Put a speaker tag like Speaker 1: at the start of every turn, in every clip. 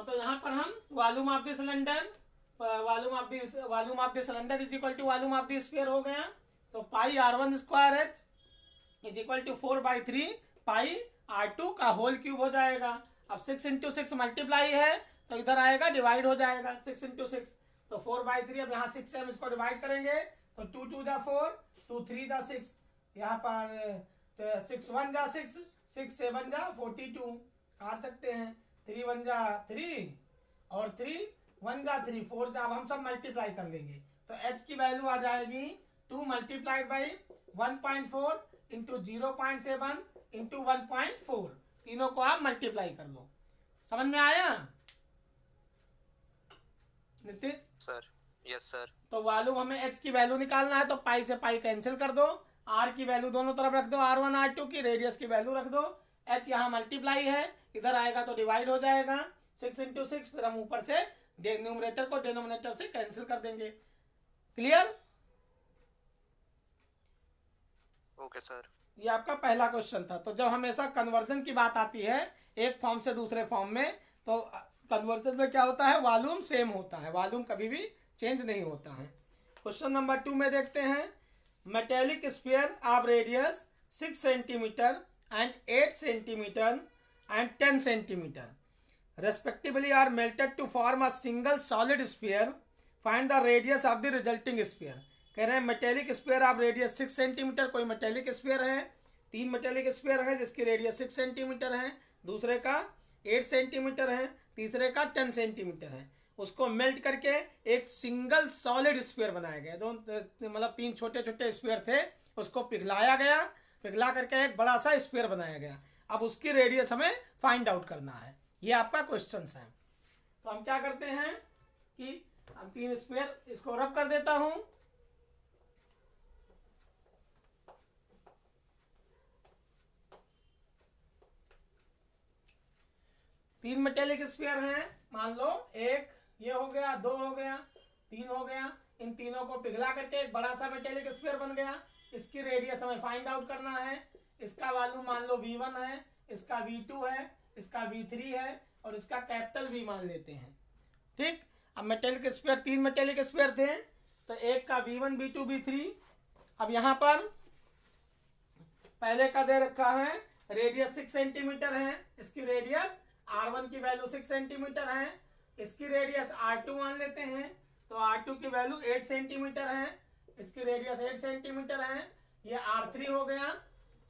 Speaker 1: तो यहाँ पर हम volume of the cylinder, volume of the cylinder is equal to volume of the sphere हो गया। तो pi R1 square H is equal to 4/3 pi R2 का होल क्यूब हो जाएगा। अब 6 इंटू 6 मल्टीप्लाई है तो इधर आएगा डिवाइड हो जाएगा 6 इंटू 6, तो 4/3। अब यहाँ 6 से हम इसको डिवाइड करेंगे तो 2 2 जा 4, 2 3 जा 6, यहाँ पर 6 1 जा 6, 6 7 जा 42 काट सकते हैं, 3 1 जा 3 और 3 1 जा 3, 4 जा। अब हम सब मल्टीप्लाई कर लेंगे तो h की वैल्यू आ जाएगी 2 मल्टीप्लाइड बाई 1.4 इंटू 0.7 इंटू 1.4। तीनों को आप मल्टीप्लाई कर लो। समझ में आया नितिन?
Speaker 2: Sir yes sir.
Speaker 1: तो वॉल्यूम हमें h की वैल्यू निकालना है तो पाई से पाई कैंसिल कर दो, r की वैल्यू दोनों तरफ रख दो, R1 R2 की, रेडियस की वैल्यू रख दो, h यहाँ मल्टीप्लाई है, इधर आएगा तो डिवाइड हो जाएगा 6 इंटू 6। फिर हम ऊपर से न्यूमरेटर को डिनोमिनेटर से कैंसिल कर देंगे। क्लियर?
Speaker 2: Okay sir.
Speaker 1: ये आपका पहला क्वेश्चन था। तो जब हमेशा कन्वर्जन की बात आती है एक फॉर्म से दूसरे फॉर्म में, तो कन्वर्जन में क्या होता है, वॉल्यूम सेम होता है, वॉल्यूम कभी भी चेंज नहीं होता है। क्वेश्चन नंबर 2 में देखते हैं, metallic sphere of radius 6 centimetre and 8 centimetre and 10 centimetre respectively are melted to form a single solid sphere. Find the radius of the resulting sphere. कह रहे हैं metallic sphere of radius 6 centimetre, कोई metallic sphere है, 3 metallic sphere है जिसकी radius 6 centimetre है, दूसरे का 8 सेंटीमीटर है, तीसरे का 10 सेंटीमीटर है। उसको मेल्ट करके एक सिंगल सॉलिड स्फीयर बनाया गया। मतलब 3 छोटे छोटे स्फीयर थे, उसको पिघलाया गया, पिघला करके एक बड़ा सा स्फीयर बनाया गया। अब उसकी रेडियस हमें फाइंड आउट करना है। ये आपका क्वेश्चन है। तो हम क्या करते हैं कि हम 3 स्फीयर इसको रब कर देता हूं। तीन मेटेलिक स्फीयर हैं, मान लो एक ये हो गया, 2 हो गया, 3 हो गया। इन तीनों को पिघला करके एक बड़ा सा मेटेलिक स्फीयर बन गया। इसकी रेडियस हमें फाइंड आउट करना है। इसका वॉल्यूम मान लो V1 है, इसका V2 है, इसका V3 है और इसका कैपिटल V मान लेते हैं। ठीक, अब मेटेलिक स्फीयर 3 मेटेलिक स्फीयर थे तो एक का V1 V2 V3। अब यहाँ पर पहले का दे रखा है रेडियस 6 सेंटीमीटर है, इसकी रेडियस R1 की वैल्यू 6 सेंटीमीटर है, इसकी रेडियस R2 मान लेते हैं तो R2 की वैल्यू 8 सेंटीमीटर है, इसकी रेडियस 8 सेंटीमीटर है। ये R3 हो गया,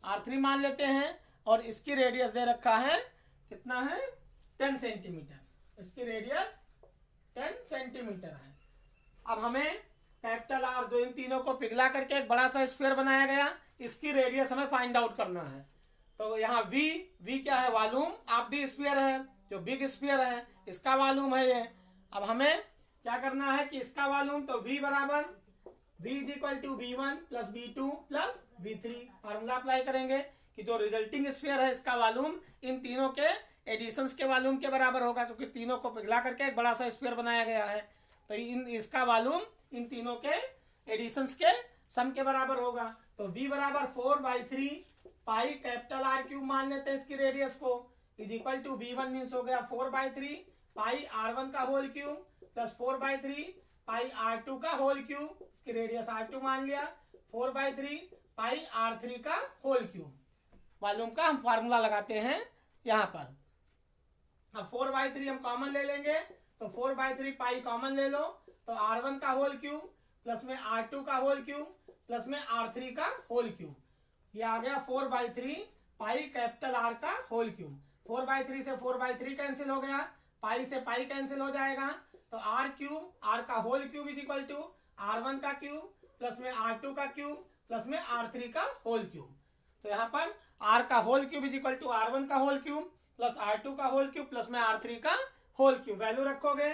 Speaker 1: R3 मान लेते हैं और इसकी रेडियस दे रखा है कितना है, 10 सेंटीमीटर, इसकी रेडियस 10 सेंटीमीटर है। अब हमें कैपिटल R, जो इन तीनों को पिघला करके एक बड़ा सा स्फीयर बनाया गया, इसकी रेडियस हमें फाइंड आउट करना है। तो यहाँ V क्या है, वॉल्यूम ऑफ द स्फीयर है, जो बिग स्फीयर है इसका वॉल्यूम है ये। अब हमें क्या करना है कि इसका वॉल्यूम, तो V बराबर V is equal to V1 plus V2 plus V3 formula apply करेंगे कि जो रिजल्टिंग स्फीयर है इसका वॉल्यूम इन तीनों के एडिशंस के वॉल्यूम के बराबर होगा, क्योंकि तीनों को पिघला करके एक बड़ा सा स्फीयर बनाया गया है। तो इसका वॉल्यूम इन तीनों के एडिशंस के सम के बराबर होगा। तो V बराबर 4/3 पाई कैपिटल R क्यूब मान लेते हैं इसकी रेडियस को, is equal to V1 means हो गया 4/3 पाई R1 का whole cube plus 4/3 pi R2 का होल क्यूब, इसकी रेडियस R2 मान लिया, 4/3 पाई R3 का होल क्यूब। वॉल्यूम का हम फार्मूला लगाते हैं यहाँ पर। अब 4/3 हम कॉमन ले लेंगे तो 4/3 पाई कॉमन ले लो तो R1 का होल क्यूब प्लस में R2 का होल क्यूब प्लस में R3 का होल क्यूब, ये आ गया 4/3 पाई कैपिटल R का होल क्यूब। 4/3 से 4/3 कैंसिल हो गया, पाई से पाई कैंसिल हो जाएगा, तो R क्यूब, R का whole cube is equal to R1 का क्यूब प्लस में R2 का क्यूब प्लस में R3 का होल क्यूब। तो यहाँ पर R का whole cube is equal to R1 का होल क्यूब प्लस R2 का होल क्यूब प्लस में R3 का होल क्यूब। वैल्यू रखोगे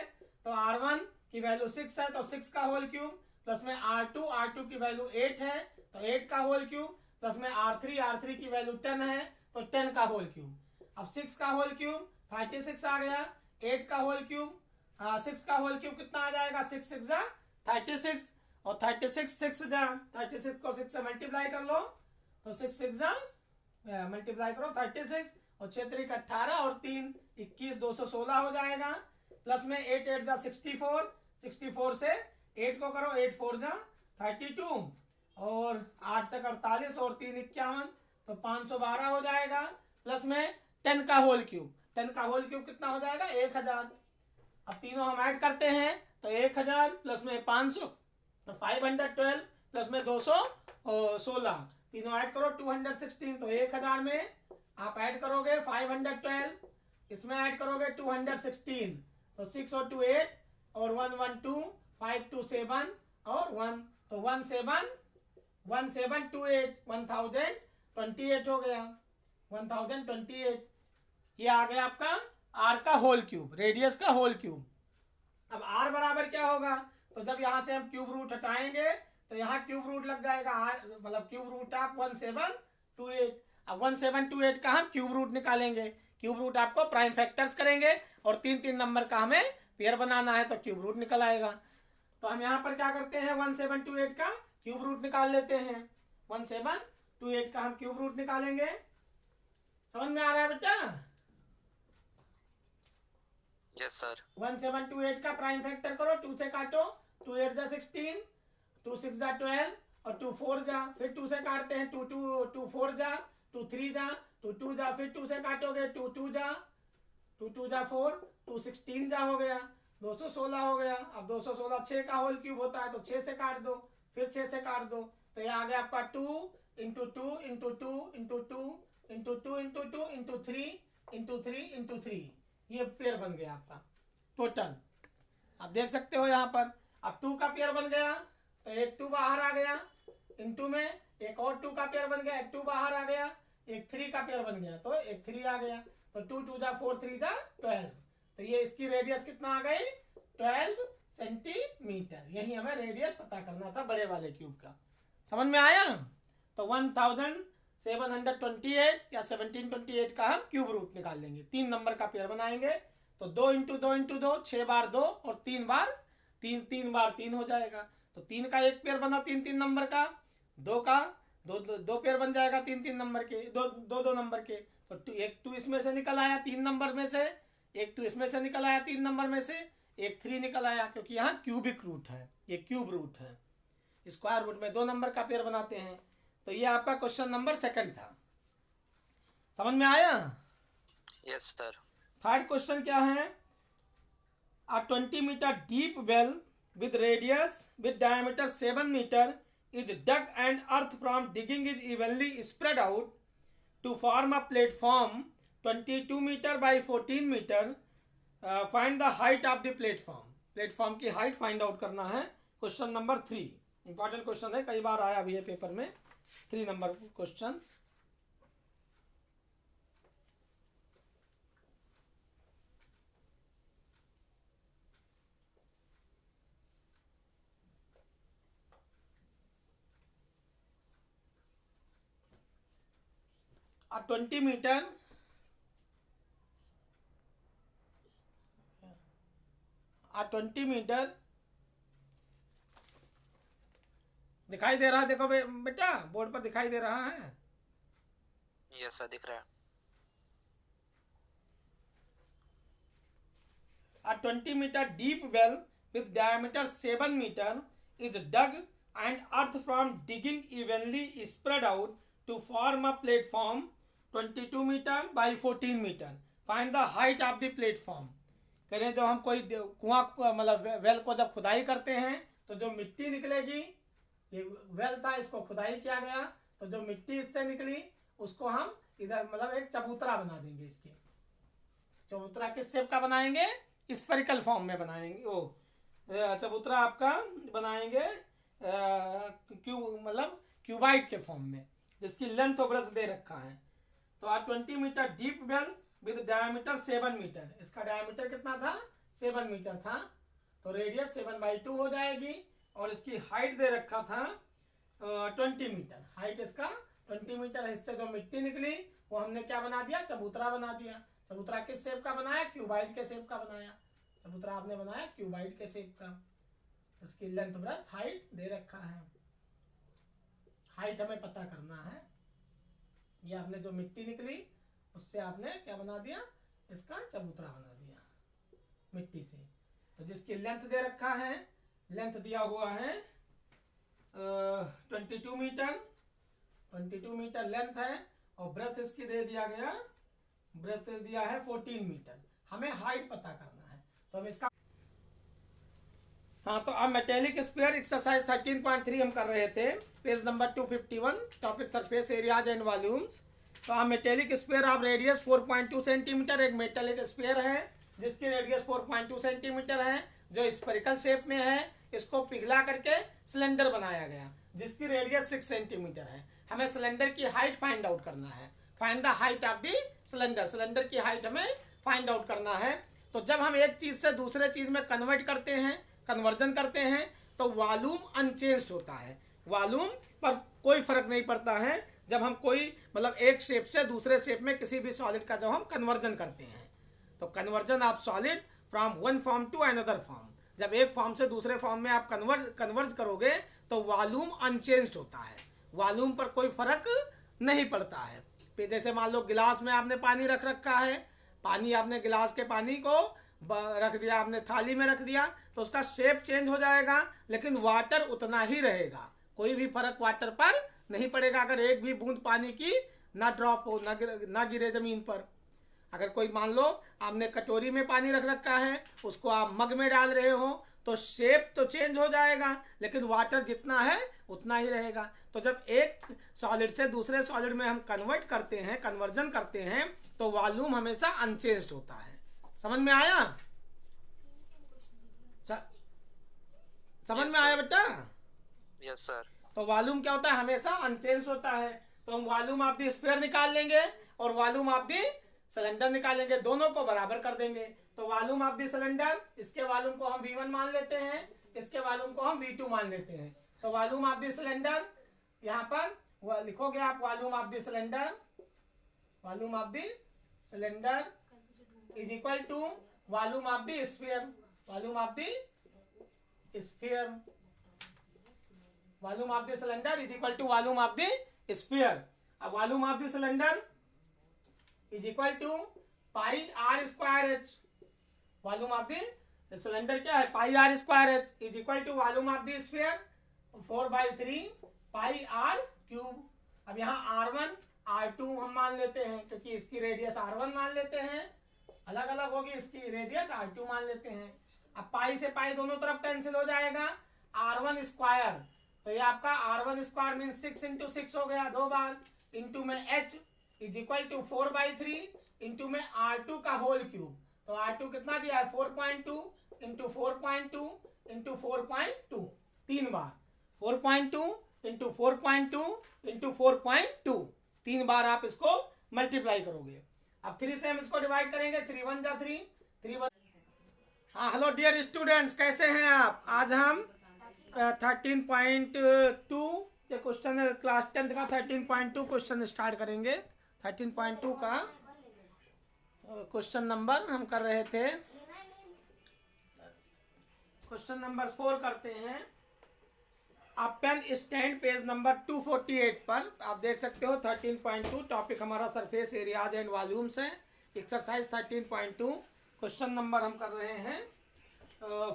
Speaker 1: तो R1 की वैल्यू 6 है तो 6 का होल क्यूब प्लस में R2 की वैल्यू 8 है तो 8 का होल क्यूब प्लस में R3 की वैल्यू 10 है तो 10 का होल क्यूब। अब 6 का होल क्यूब 36 आ गया, 8 का होल क्यूब 6 का होल क्यूब कितना आ जाएगा, 6 6 जा 36 और 36 6 जा 36 को 6 से मल्टीप्लाई कर लो तो 6 6 जा मल्टीप्लाई करो 36 और 6 3 18 और 3 21 216 हो जाएगा, प्लस में 8 8 जा 64, 64 से 8 को करो, 8 4 जा 32 और 8 से 48 और 3 51, तो 512 हो जाएगा, प्लस में 10 का होल क्यूब, 10 का होल क्यूब कितना हो जाएगा 1000। अब तीनों हम ऐड करते हैं तो 1000 प्लस में 500 तो 512 प्लस में 216, तीनों ऐड करो 216, तो 1000 में आप ऐड करोगे 512, इसमें ऐड करोगे 216, तो 6 और 2 8 और 1 1 2 5 2 7 और 1, तो 1728 1028 हो गया, 1028। ये आ गया आपका आर का होल क्यूब, रेडियस का होल क्यूब। अब आर बराबर क्या होगा, तो जब यहां से हम क्यूब रूट हटाएंगे तो यहाँ क्यूब रूट लग जाएगा, आर मतलब क्यूब रूट आप 1728। अब 1728 का हम क्यूब रूट निकालेंगे, क्यूब रूट आपको प्राइम फैक्टर्स करेंगे और 3 नंबर का हमें पेयर बनाना है तो क्यूब रूट निकल आएगा। तो हम यहाँ पर क्या करते हैं 1728 का क्यूब रूट निकाल लेते हैं, 1728 का हम क्यूब रूट निकालेंगे। समझ में आ रहा है बेटा?
Speaker 2: Yes sir.
Speaker 1: 1728 का प्राइम फैक्टर करो, 2 से काटो, 2 8 जा 16, 2 6 जा 12 और 2 4 जा, फिर 2 से काटते हैं, 2 4 जा, 2 3 जा, 2 2 जा, फिर 2 से काटोगे, 2 2 जा, 2 2 जा 4, 2 16 जा हो गया, 216 हो गया। अब 216 6 का होल क्यूब होता है तो 6 से काट दो, फिर 6 से काट दो, तो ये आ गया आपका 2 into 2 into 2 into 2 into 2 into 2 into 3 into 3 into 3, ये पेयर बन गया आपका टोटल। आप देख सकते हो यहाँ पर, अब 2 का पेयर बन गया तो एक 2 बाहर आ गया, इंटू में एक और 2 का पेयर बन गया, एक 2 बाहर आ गया, एक 3 का पेयर बन गया तो एक 3 आ गया, तो 2 2 जा 4 3 जा 12, तो ये इसकी रेडियस कितना आ गई 12 सेंटीमीटर। यही हमें रेडियस पता करना था बड़े वाले क्यूब का। समझ में आया? तो 1728 या 1728 का हम क्यूब रूट निकाल लेंगे, 3 नंबर का पेयर बनाएंगे, तो 2 इंटू 2 इंटू 2 6 बार 2 और 3 बार 3, 3 बार 3 हो जाएगा, तो 3 का एक पेयर बना 3 नंबर का, 2 का दो पेयर बन जाएगा 3 नंबर के, दो नंबर के, तो एक 2 इसमें से निकल आया 3 नंबर में से, एक 2 इसमें से निकल आया 3 नंबर में से, एक 3 निकल आया, क्योंकि यहाँ क्यूबिक रूट है, ये क्यूब रूट है। स्क्वायर रूट में 2 नंबर का पेयर बनाते हैं। तो ये आपका क्वेश्चन नंबर 2 था। समझ में आया?
Speaker 2: Yes sir.
Speaker 1: थर्ड क्वेश्चन क्या है, a 20 meter deep well with radius with diameter 7 meter is dug and earth from digging is evenly spread out to form a platform 22 meter by 14 meter. Find the height of the platform. Platform की height find out करना है। Question number 3 important question है, कई बार आया भी है paper में, 3 number question. A 20 meter दिखाई दे रहा है, देखो बेटा बोर्ड पर दिखाई दे रहा है।
Speaker 2: यस सर, दिख रहा है।
Speaker 1: A 20 meter deep well with diameter 7 meter is dug and earth from digging evenly spread out to form a platform 22 meter by 14 meter. Find the height of the platform. करें जब हम कोई कुआं मतलब well को जब खुदाई करते हैं तो जो मिट्टी निकलेगी, ये वेल था इसको खुदाई किया गया, तो जो मिट्टी इससे निकली उसको हम इधर मतलब एक चबूतरा बना देंगे। इसकी चबूतरा किस शेप का बनाएंगे? स्फेरिकल फॉर्म में बनाएंगे। वो चबूतरा आपका बनाएंगे मतलब क्यूबाइट के फॉर्म में, जिसकी लेंथ और ब्रेड्थ दे रखा है। तो 20 metre deep well with diameter 7 metre, इसका डायमीटर कितना था 7 मीटर था, तो रेडियस 7/2 हो जाएगी, और इसकी हाइट दे रखा था 20 मीटर। हाइट इसका 20 मीटर। इससे जो मिट्टी निकली वो हमने क्या बना दिया? चबूतरा बना दिया। चबूतरा किस शेप का बनाया? क्यूबाइट के शेप का बनाया। चबूतरा आपने बनाया क्यूबाइट के शेप का। उसकी लेंथ ब्रेड्थ हाइट दे रखा है। हाइट हमें पता करना है। ये आपने जो मिट्टी निकली उससे आपने क्या बना दिया? इसका चबूतरा बना दिया मिट्टी से। तो जिसकी लेंथ दे रखा है, लेंथ दिया हुआ है 22 मीटर, 22 मीटर लेंथ है, और ब्रेथ इसकी दे दिया गया, ब्रेथ दिया है 14 मीटर। हमें हाइट पता करना है, तो हम इसका हाँ, तो अब मेटेलिक स्फीयर एक्सरसाइज 13.3 हम कर रहे थे, page number 251, topic surface areas and volumes. तो अब मेटेलिक स्फीयर, आप रेडियस 4.2 सेंटीमीटर, एक मेटेलिक स्फीयर है जिसकी रेडियस 4.2 सेंटीमीटर है, जो स्फेरिकल शेप में है। इसको पिघला करके सिलेंडर बनाया गया जिसकी रेडियस 6 सेंटीमीटर है। हमें सिलेंडर की हाइट फाइंड आउट करना है, find the height of the cylinder. Cylinder की हाइट हमें फाइंड आउट करना है। तो जब हम एक चीज से दूसरे चीज में कन्वर्ट करते हैं, कन्वर्जन करते हैं, तो वॉल्यूम अनचेंज्ड होता है, वॉल्यूम पर कोई फर्क नहीं पड़ता है। जब हम कोई मतलब एक शेप से दूसरे शेप में किसी भी सॉलिड का जब हम कन्वर्जन करते हैं, तो conversion of solid from one form to another form, जब एक फॉर्म से दूसरे फॉर्म में आप कन्वर्ज करोगे तो वॉल्यूम अनचेंज्ड होता है, वॉल्यूम पर कोई फर्क नहीं पड़ता है। जैसे मान लो गिलास में आपने पानी रख रखा है, पानी आपने गिलास के पानी को रख दिया, आपने थाली में रख दिया, तो उसका शेप चेंज हो जाएगा, लेकिन वाटर उतना ही रहेगा, कोई भी फर्क वाटर पर नहीं पड़ेगा। अगर एक भी बूंद पानी की ना ड्रॉप हो, ना गिरे जमीन पर। अगर कोई मान लो आपने कटोरी में पानी रख रखा है, उसको आप मग में डाल रहे हो, तो शेप तो चेंज हो जाएगा, लेकिन वाटर जितना है उतना ही रहेगा। तो जब एक सॉलिड से दूसरे सॉलिड में हम कन्वर्ट करते हैं, कन्वर्जन करते हैं, तो वॉल्यूम हमेशा अनचेंज्ड होता है। समझ में आया? समझ में आया बेटा?
Speaker 2: Yes sir.
Speaker 1: तो वॉल्यूम क्या होता है? हमेशा अनचेंज होता है। तो हम वॉल्यूम ऑफ द स्फीयर निकाल लेंगे और वॉल्यूम ऑफ द सिलेंडर निकालेंगे, दोनों को बराबर कर देंगे। तो वॉल्यूम ऑफ द सिलेंडर, इसके वॉल्यूम को हम V1 मान लेते हैं, इसके वॉल्यूम को हम V2 मान लेते हैं। तो वॉल्यूम ऑफ द सिलेंडर यहाँ पर लिखोगे आप, volume of the cylinder, volume of the cylinder is equal to volume of the sphere, volume of the sphere, volume of the cylinder is equal to volume of the sphere. अब volume of the cylinder is equal to pi R square H, volume of the cylinder क्या है? Pi R square H is equal to volume of the sphere 4/3 pi R cube. अब यहाँ R1 R2 हम मान लेते हैं, क्योंकि इसकी रेडियस R1 मान लेते हैं, अलग अलग होगी, इसकी रेडियस R2 मान लेते हैं। अब पाई से पाई दोनों तरफ कैंसिल हो जाएगा, R1 स्क्वायर, तो ये आपका R1 स्क्वायर मीन 6 इंटू 6 हो गया, 2 बार, इंटू में H is equal to 4/3 into में R2 का होल क्यूब। तो R2 कितना दिया है? 4.2 इंटू 4.2 इंटू 4.2, 3 बार, 4.2 इंटू 4.2 इंटू 4.2, 3 बार आप इसको मल्टीप्लाई करोगे। अब 3 से हम इसको डिवाइड करेंगे, 3 1 जा 3, 3 1। हाँ, हेलो डियर स्टूडेंट्स, कैसे हैं आप? आज हम 13.2 के क्वेश्चन, क्लास 10th का 13.2 क्वेश्चन स्टार्ट करेंगे। 13.2 का क्वेश्चन नंबर हम कर रहे थे, क्वेश्चन नंबर 4 करते हैं। आप पेन स्टैंड पेज नंबर 248 पर आप देख सकते हो। 13.2 टॉपिक हमारा सरफेस एरियाज एंड वॉल्यूम्स है। एक्सरसाइज 13.2 क्वेश्चन नंबर हम कर रहे हैं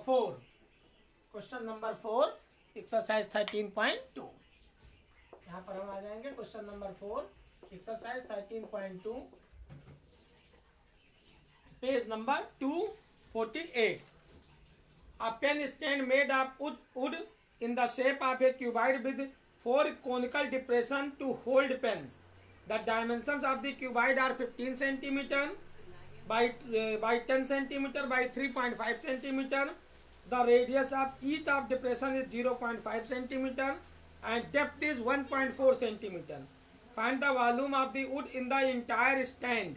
Speaker 1: 4, क्वेश्चन नंबर 4 एक्सरसाइज 13.2। यहाँ पर हम आ जाएंगे question number 4 exercise 13.2 page number 248। A pen stand made of wood in the shape of a cuboid with 4 conical depression to hold pens. The dimensions of the cuboid are 15 centimeter by 10 centimeter by 3.5 centimeter. The radius of each of depression is 0.5 centimeter and depth is 1.4 centimeter. Find the volume of the wood in the entire stand.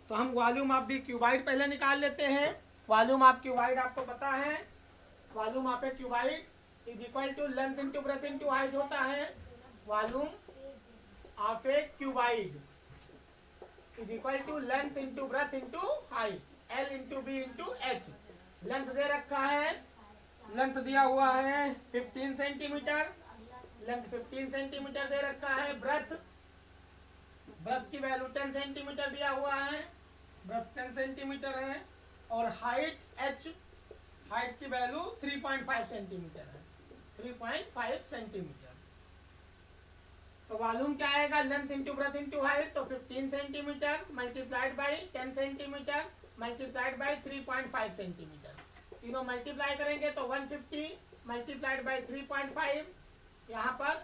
Speaker 1: तो हम volume of the cuboid पहले निकाल लेते हैं। Volume of cuboid आपको पता है, volume of a cuboid is equal to length into breadth into height होता है। Volume of a cuboid is equal to length into breadth into height, L into B into H. Length दे रखा है, length दिया हुआ है 15 centimetre, length 15 centimetre दे रखा है। ब्रेथ की वैल्यू 10 सेंटीमीटर दिया हुआ है। ब्रेथ 10 सेंटीमीटर है और हाइट h, हाइट की वैल्यू 3.5 सेंटीमीटर है, 3.5 सेंटीमीटर। तो वॉल्यूम क्या आएगा, length into breadth into height, तो 15 centimetre multiplied by 10 centimetre multiplied by 3.5 centimetre. तीनों मल्टीप्लाई करेंगे तो 150 मल्टीप्लाइड बाई 3.5, यहाँ पर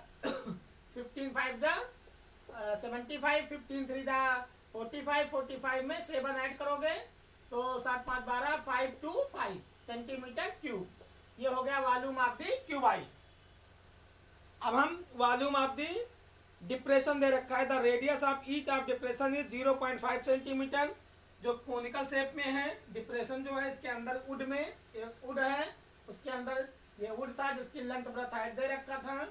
Speaker 1: 15 5 जा 75, 15 3 जा 45, 45 में 7 ऐड करोगे तो 7 5 12, 5 to 5 सेंटीमीटर क्यूब। ये हो गया वॉल्यूम ऑफ दी क्यूबाइड। अब हम वॉल्यूम ऑफ दी डिप्रेशन दे रखा है, the radius of each of depression is 0.5 centimetre. जो कोनिकल शेप में है डिप्रेशन जो है, इसके अंदर वुड में एक वुड है, उसके अंदर ये वुड था जिसकी लेंथ ब्रेथ हाइट दे रखा था,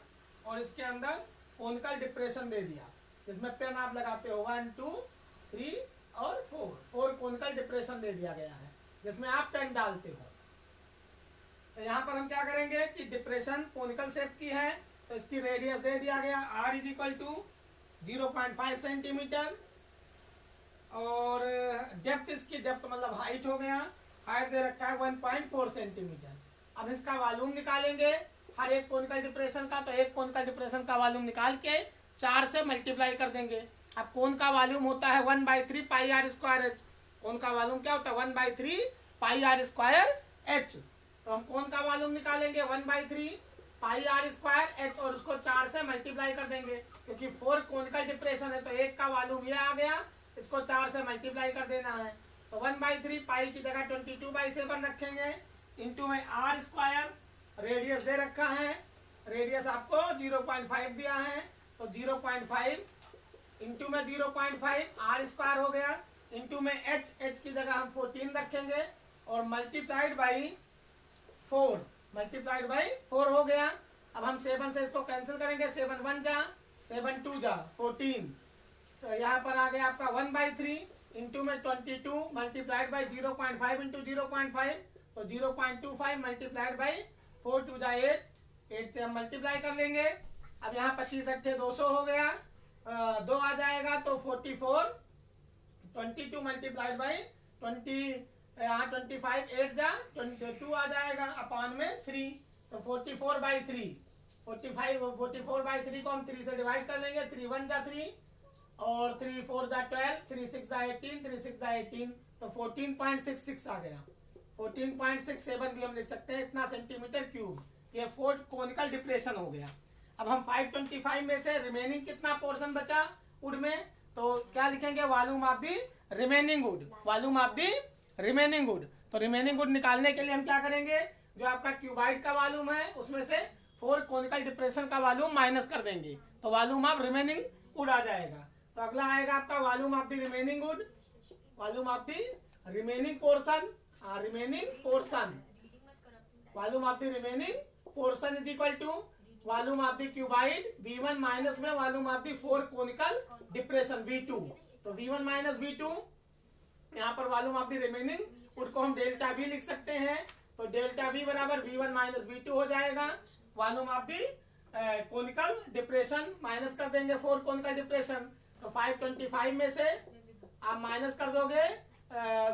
Speaker 1: और इसके अंदर कोनिकल डिप्रेशन दे दिया जिसमें पेन आप लगाते हो 1 2 3 और 4 कोनिकल डिप्रेशन दे दिया गया है जिसमें आप पेन डालते हो। तो यहाँ पर हम क्या करेंगे कि डिप्रेशन कोनिकल शेप की है तो इसकी रेडियस दे दिया गया r is equal to 0.5 centimetre, और डेप्थ, इसकी डेप्थ मतलब हाइट हो गया, हाइट दे रखा है 1.4 सेंटीमीटर। अब इसका वॉल्यूम निकालेंगे हर एक कोनिकल डिप्रेशन का, तो एक कोनिकल डिप्रेशन का वॉल्यूम निकाल के 4 से मल्टीप्लाई कर देंगे। अब कोन का वॉल्यूम होता है 1/3 पाई आर स्क्वायर एच। कोन का वॉल्यूम क्या होता है 1/3 पाई आर स्क्वायर एच। तो हम कोन का वॉल्यूम निकालेंगे 1/3 पाई आर स्क्वायर एच और उसको 4 से मल्टीप्लाई कर देंगे क्योंकि 4 कोनिकल डिप्रेशन है तो एक का वॉल्यूम ये आ गया, इसको 4 से मल्टीप्लाई कर देना है। तो 1/3 पाई की जगह 22/7 रखेंगे इंटू में आर स्क्वायर, रेडियस दे रखा है, रेडियस आपको 0.5 दिया है तो 0.5 इंटू में 0.5 आर स्क्वायर हो गया, इंटू में एच की जगह हम 14 रखेंगे और मल्टीप्लाइड बाई 4 हो गया। अब हम 7 से इसको कैंसिल करेंगे, 7 1 जा 7 2 जा 14, तो यहाँ पर आ गया आपका 1/3 इंटू में 22 मल्टीप्लाइड बाई 0.5 इंटू 0.5 तो 0.25 मल्टीप्लाइड बाई 4 2 जा 8 से हम मल्टीप्लाई कर लेंगे। अब यहाँ 25 8 200 हो गया, 2 आ जाएगा तो 44, 22 मल्टीप्लाइड बाई 20, यहाँ 25 8 जा 22 आ जाएगा अपॉन में 3 तो 44/3, 44/3 को हम 3 से डिवाइड कर लेंगे, 3 1 जा 3 और 3 4 जा 12, 3 6 जा 18, 3 6 जा 18 तो 14.66 आ गया। 14.67 भी हम लिख सकते हैं, इतना सेंटीमीटर क्यूब। ये 4 कोनिकल डिप्रेशन हो गया। अब हम 525 में से रिमेनिंग कितना पोर्शन बचा वुड में, तो क्या लिखेंगे volume of the remaining wood, volume of the remaining would. तो रिमेनिंग वुड निकालने के लिए हम क्या करेंगे, जो आपका क्यूबाइड का वॉल्यूम है उसमें से 4 कोनिकल डिप्रेशन का वॉल्यूम माइनस कर देंगे तो वॉल्यूम ऑफ रिमेनिंग वुड आ जाएगा। तो अगला आएगा आपका volume of the remaining wood, volume of the remaining portion, remaining portion, volume of the remaining portion is equal to volume of the cuboid V1 minus में volume of the 4 conical depression V2। तो V1 minus V2, यहाँ पर volume of the remaining wood को हम delta V लिख सकते हैं, तो डेल्टा V बराबर V1 माइनस V2 हो जाएगा। Volume of the conical depression minus कर देंगे 4 कोनिकल डिप्रेशन, तो 525 में से आप माइनस कर दोगे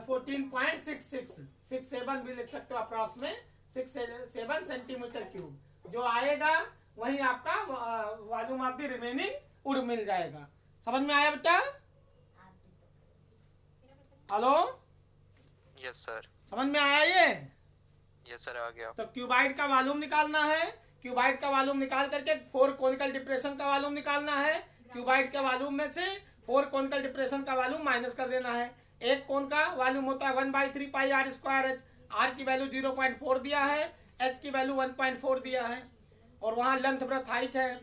Speaker 1: 14.66, 67 भी लिख सकते हो अप्रॉक्स में 67 सेंटीमीटर क्यूब, जो आएगा वही आपका volume of the remaining wood मिल जाएगा। समझ में आया बेटा? Hello,
Speaker 2: yes sir.
Speaker 1: समझ में आया ये?
Speaker 2: यस सर, आ गया।
Speaker 1: तो क्यूबाइड का वॉल्यूम निकालना है, क्यूबाइड का वॉल्यूम निकाल करके 4 कोनिकल डिप्रेशन का वॉल्यूम निकालना है। क्यूबाइड के वॉल्यूम में से 4 कोनिकल डिप्रेशन का वॉल्यूम माइनस कर देना है। एक कोन का वॉल्यूम होता है 1/3 पाई आर स्क्वायर एच, आर की वैल्यू 0.4 दिया है, एच की वैल्यू 1.4 दिया है, और वहाँ लेंथ ब्रेथ हाइट है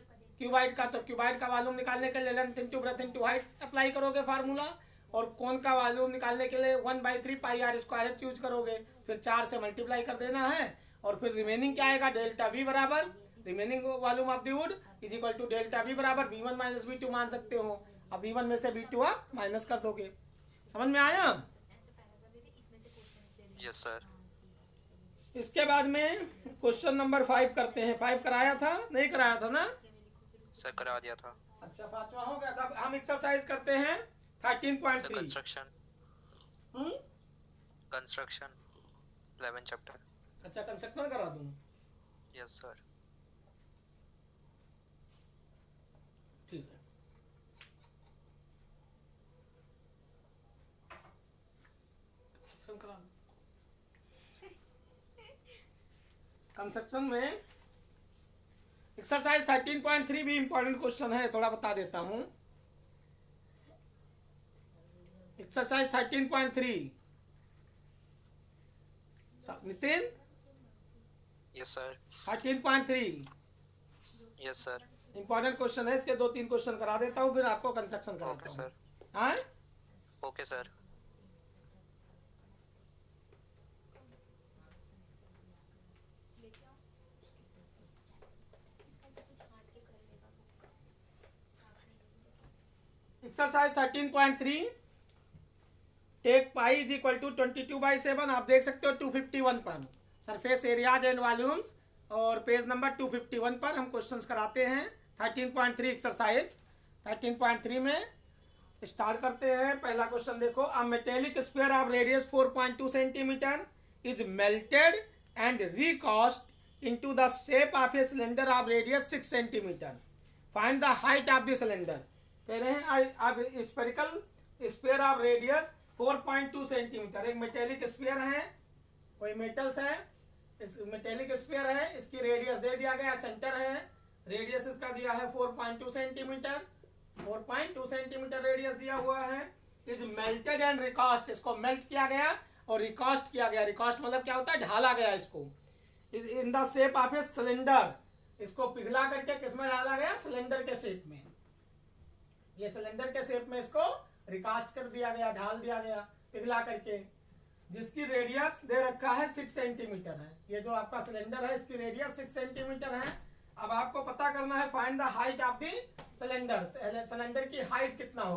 Speaker 1: क्यूबाइड का, तो क्यूबाइड का वॉल्यूम निकालने के लिए length into breadth into height apply करोगे फार्मूला, और कोन का वॉल्यूम निकालने के लिए 1/3 पाई आर स्क्वायर एच यूज करोगे, फिर 4 से मल्टीप्लाई कर देना है, और फिर रिमेनिंग क्या आएगा, डेल्टा V बराबर remaining volume of the wood is equal to delta V बराबर V1 माइनस V2 मान सकते हो। अब V1 में से V2 आप माइनस कर दोगे। समझ में आया?
Speaker 2: Yes sir.
Speaker 1: इसके बाद में क्वेश्चन नंबर 5 करते हैं। 5 कराया था, नहीं कराया था ना
Speaker 2: सर? करा दिया था।
Speaker 1: अच्छा, 5वां हो गया। तब हम एक्सरसाइज करते हैं 13.3।
Speaker 2: कंस्ट्रक्शन। Construction 11 chapter.
Speaker 1: अच्छा, कंस्ट्रक्शन करा दूं?
Speaker 2: Yes sir.
Speaker 1: ठीक है। कंस्ट्रक्शन में एक्सरसाइज 13.3 भी इंपॉर्टेंट क्वेश्चन है, थोड़ा बता देता हूं। Exercise 13.3 Nitin.
Speaker 2: Yes sir.
Speaker 1: 13.3
Speaker 2: yes sir.
Speaker 1: Important question है, इसके 2-3 क्वेश्चन करा देता हूँ, फिर आपको कंस्ट्रक्शन कराता
Speaker 2: ओके
Speaker 1: हूँ।
Speaker 2: सर।
Speaker 1: हाँ,
Speaker 2: okay sir.
Speaker 1: Exercise 13.3 take pi is equal to 22/7। आप देख सकते हो 251 पर सरफेस एरियाज एंड वॉल्यूम्स, और पेज नंबर 251 पर हम क्वेश्चंस कराते हैं। 13.3 एक्सरसाइज 13.3 में स्टार्ट करते हैं। पहला क्वेश्चन देखो, a metallic sphere of radius 4.2 centimetre is melted and recast into the shape of a cylinder of radius 6 centimetre. Find the height of the cylinder. कह रहे हैं अब spherical sphere of radius 4.2 centimetre, एक metallic sphere है, कोई metals है, इस metallic sphere है, इसकी रेडियस दे दिया गया, सेंटर है, रेडियस इसका दिया है 4.2 सेंटीमीटर, 4.2 सेंटीमीटर रेडियस दिया हुआ है। इज मेल्टेड एंड रिकास्ट, इसको मेल्ट किया गया और रिकास्ट किया गया। रिकास्ट मतलब क्या होता है? ढाला गया इसको। In the shape of a cylinder, इसको पिघला करके किसमें डाला गया? सिलेंडर के शेप में। ये सिलेंडर के शेप में इसको रिकास्ट कर दिया गया, ढाल दिया गया पिघला करके, जिसकी रेडियस दे रखा है 6 सेंटीमीटर है। ये जो आपका सिलेंडर है इसकी रेडियस 6 सेंटीमीटर है। अब आपको पता करना है find the height of the cylinder, cylinder की हाइट कितना हो।